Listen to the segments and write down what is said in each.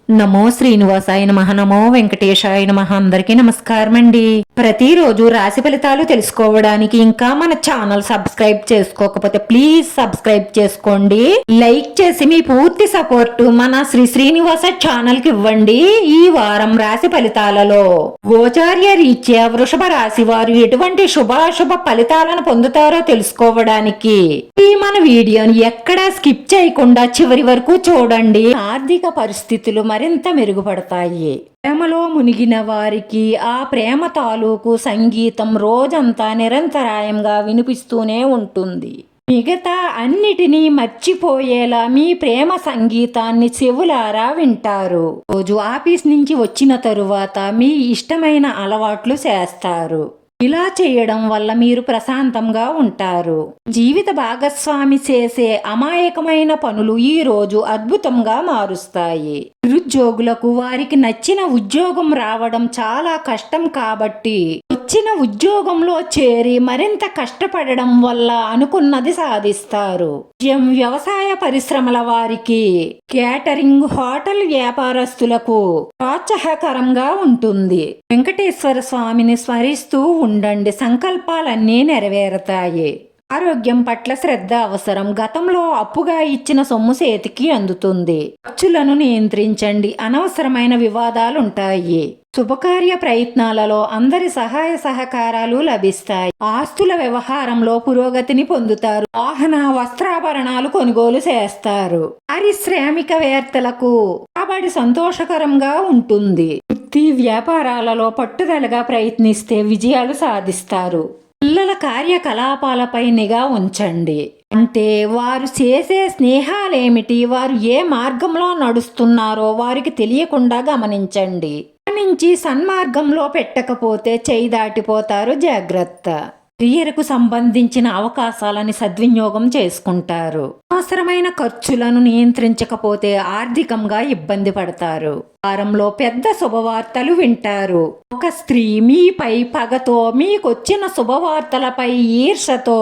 నమో శ్రీనివాసాయ నమః. నమో వెంకటేశాయ నమః. అందరికీ నమస్కారం అండి. ప్రతిరోజు రాశి ఫలితాలు తెలుసుకోవడానికి ఇంకా మన ఛానల్ సబ్స్క్రైబ్ చేసుకోకపోతే ప్లీజ్ సబ్స్క్రైబ్ చేసుకోండి. లైక్ చేసి మీ పూర్తి సపోర్ట్ మన శ్రీనివాస ఛానల్ కి ఇవ్వండి. ఈ వారం రాశి ఫలితాలలో గోచార్య రీత్యా వృషభ రాశి వారు ఎటువంటి శుభాశుభ ఫలితాలను పొందుతారో తెలుసుకోవడానికి ఈ మన వీడియోని ఎక్కడా స్కిప్ చేయకుండా చివరి వరకు చూడండి. ఆర్థిక పరిస్థితులు మరింత మెరుగుపడతాయి. ప్రేమలో మునిగిన వారికి ఆ ప్రేమ తాలూకు సంగీతం రోజంతా నిరంతరాయంగా వినిపిస్తూనే ఉంటుంది. మిగతా అన్నిటినీ మర్చిపోయేలా మీ ప్రేమ సంగీతాన్ని చెవులారా వింటారు. రోజు ఆఫీస్ నుంచి వచ్చిన తరువాత మీ ఇష్టమైన అలవాట్లు చేస్తారు. ఇలా చేయడం వల్ల మీరు ప్రశాంతంగా ఉంటారు. జీవిత భాగస్వామి చేసే అమాయకమైన పనులు ఈ రోజు అద్భుతంగా మారుస్తాయి. నిరుద్యోగులకు వారికి నచ్చిన ఉద్యోగం రావడం చాలా కష్టం కాబట్టి వచ్చిన ఉద్యోగంలో చేరి మరింత కష్టపడడం వల్ల అనుకున్నది సాధిస్తారు. వ్యవసాయ పరిశ్రమల వారికి, కేటరింగ్, హోటల్ వ్యాపారస్తులకు ప్రోత్సాహకరంగా ఉంటుంది. వెంకటేశ్వర స్వామిని స్మరిస్తూ ఉండండి. సంకల్పాలన్నీ నెరవేరుతాయి. ఆరోగ్యం పట్ల శ్రద్ధ అవసరం. గతంలో అప్పుగా ఇచ్చిన సొమ్ము చేతికి అందుతుంది. ఖర్చులను నియంత్రించండి. అనవసరమైన వివాదాలుంటాయి. శుభకార్య ప్రయత్నాలలో అందరి సహాయ సహకారాలు లభిస్తాయి. ఆస్తుల వ్యవహారంలో పురోగతిని పొందుతారు. వాహన వస్త్రాభరణాలు కొనుగోలు చేస్తారు. పారిశ్రామికవేత్తలకు రాబడి సంతోషకరంగా ఉంటుంది. వృత్తి వ్యాపారాలలో పట్టుదలగా ప్రయత్నిస్తే విజయాలు సాధిస్తారు. పిల్లల కార్యకలాపాలపై నిఘా ఉంచండి. అంటే వారు చేసే స్నేహాలేమిటి, వారు ఏ మార్గంలో నడుస్తున్నారో వారికి తెలియకుండా గమనించండి. నుంచి సన్మార్గంలో పెట్టకపోతే చేయి దాటిపోతారు. జాగ్రత్త. కెరియర్కు సంబంధించిన అవకాశాలని సద్వినియోగం చేసుకుంటారు. అవసరమైన ఖర్చులను నియంత్రించకపోతే ఆర్థికంగా ఇబ్బంది పడతారు. వారంలో పెద్ద శుభవార్తలు వింటారు. ఒక స్త్రీ మీపై పగతో, మీకొచ్చిన శుభవార్తలపై ఈర్షతో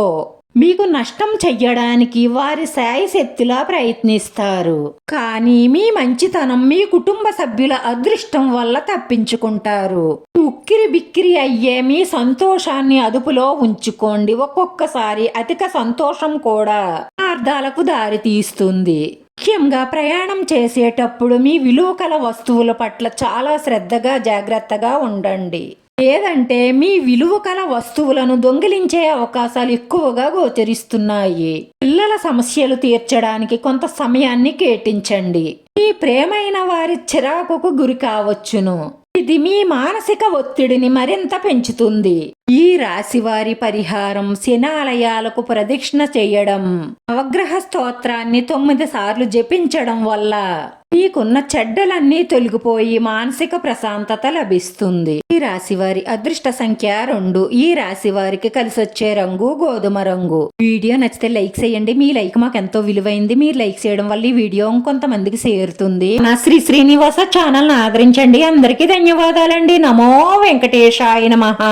మీకు నష్టం చెయ్యడానికి వారి శాయశక్తిలా ప్రయత్నిస్తారు. కానీ మీ మంచితనం, మీ కుటుంబ సభ్యుల అదృష్టం వల్ల తప్పించుకుంటారు. ఉక్కిరి బిక్కిరి అయ్యే మీ సంతోషాన్ని అదుపులో ఉంచుకోండి. ఒక్కొక్కసారి అధిక సంతోషం కూడా అర్థాలకు దారి తీస్తుంది. ముఖ్యంగా ప్రయాణం చేసేటప్పుడు మీ విలువకల వస్తువుల పట్ల చాలా శ్రద్ధగా, జాగ్రత్తగా ఉండండి. లేదంటే మీ విలువ కల వస్తువులను దొంగిలించే అవకాశాలు ఎక్కువగా గోచరిస్తున్నాయి. పిల్లల సమస్యలు తీర్చడానికి కొంత సమయాన్ని కేటాయించండి. మీ ప్రేమైన వారి చిరాకుకు గురి కావచ్చును. ఇది మీ మానసిక ఒత్తిడిని మరింత పెంచుతుంది. ఈ రాశి వారి పరిహారం: శనాలయాలకు ప్రదక్షిణ చేయడం, నవగ్రహ స్తోత్రాన్ని 9 సార్లు జపించడం వల్ల మీకున్న చెడ్డలన్నీ తొలగిపోయి మానసిక ప్రశాంతత లభిస్తుంది. ఈ రాశి వారి అదృష్ట సంఖ్య 2. ఈ రాశి వారికి కలిసొచ్చే రంగు గోధుమ రంగు. వీడియో నచ్చితే లైక్ చేయండి. మీ లైక్ మాకు ఎంతో విలువైంది. మీరు లైక్ చేయడం వల్ల ఈ వీడియో కొంతమందికి చేరుతుంది. నా శ్రీనివాస ఛానల్ ఆదరించండి. అందరికీ ధన్యవాదాలండి. నమో వెంకటేశాయ నమః.